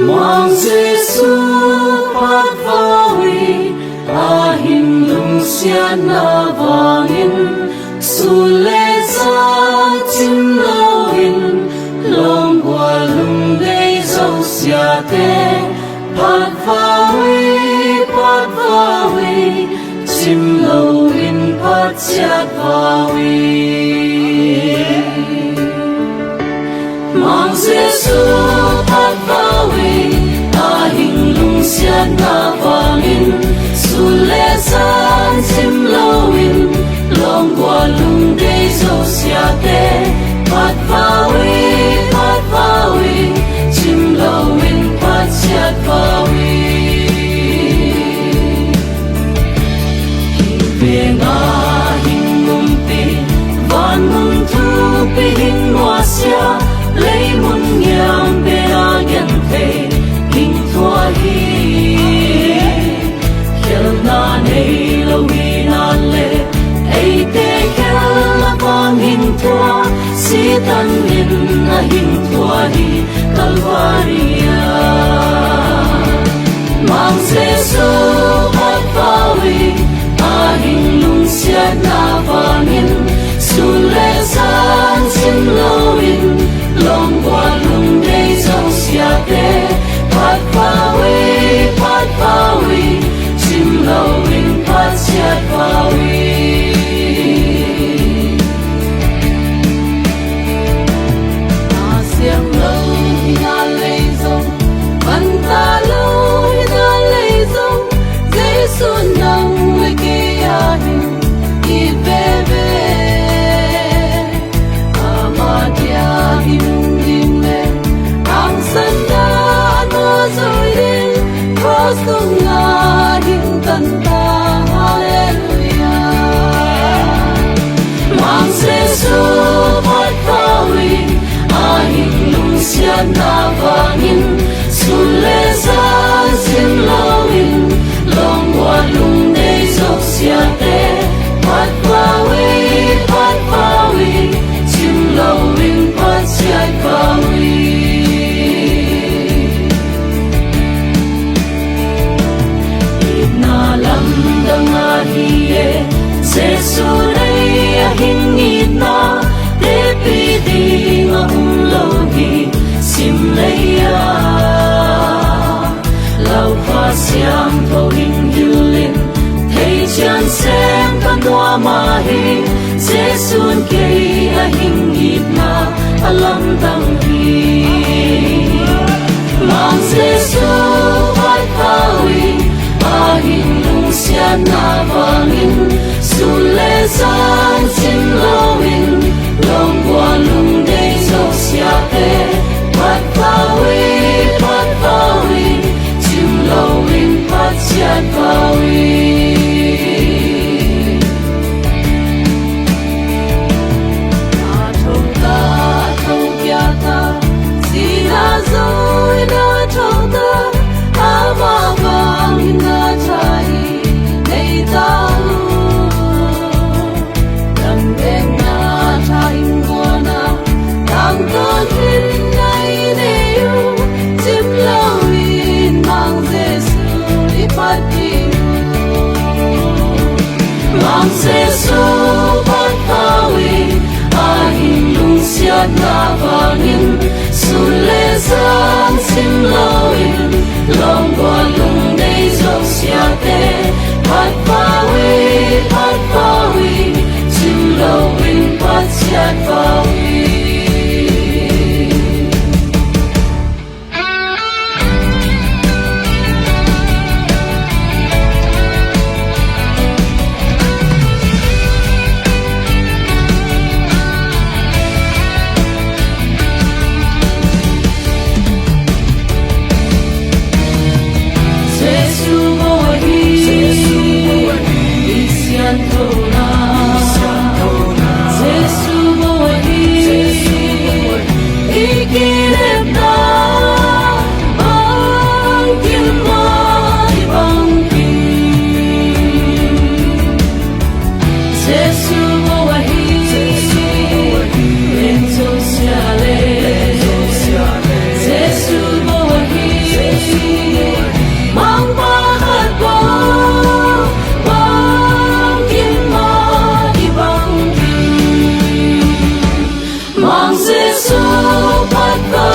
mang Giêsu phát vawi ahim lung sia na vangin su le sa chim loin long qua lung dei dâu sia te phát vawi chim loin phát sia vawi mang Giêsu phát vawi ahim lung sia na vangin su le sa chim loin long qua lung dei dâu sia te phát vawi chim loin phát sia vawi về nga hình ngum pi van mun thu pi hình hoa sia lấy mun nhang be a gen the hình thua hi khel na nei lo wi na le ai te khel la con hình thua si tan min a hình thua hi kalvaria mang Giêsu phát vawi ahing lung sia na vangin su le san chim loin long qua lung dei dâu sia te phát vawi chim loin phát sia vawi na siang lo na lei dong ban ta lo na lei dong Giêsu nang le ke ahim I bebe amadia him le ang san na no zoi din cross kong na him tan ta hallelujah mang Giêsu phát vawi ahim lung sia na vangin su le sa sim loin long qua lung dei dâu sia te phát vawi chim loin phát sia vawi na lam dang a hi e Giêsu dei a hin ngit na te pi ding a lo hi sim lei a lau pha siam tho hin hilin thei chan sem kan noa ma hi Giêsu ke a hin ngit na alam dang hi mang Giêsu phát vawi ahim lung sia na vangin su le san chim loin long qua lung dei dâu sia te phát vawi chim loin phát sia vawi mang Giêsu phát vawi ahim lung sia na vangin su le san sim loin long qua lung dei dâu sia te phát vawi chim loin phát sia vawi Giêsu so pat va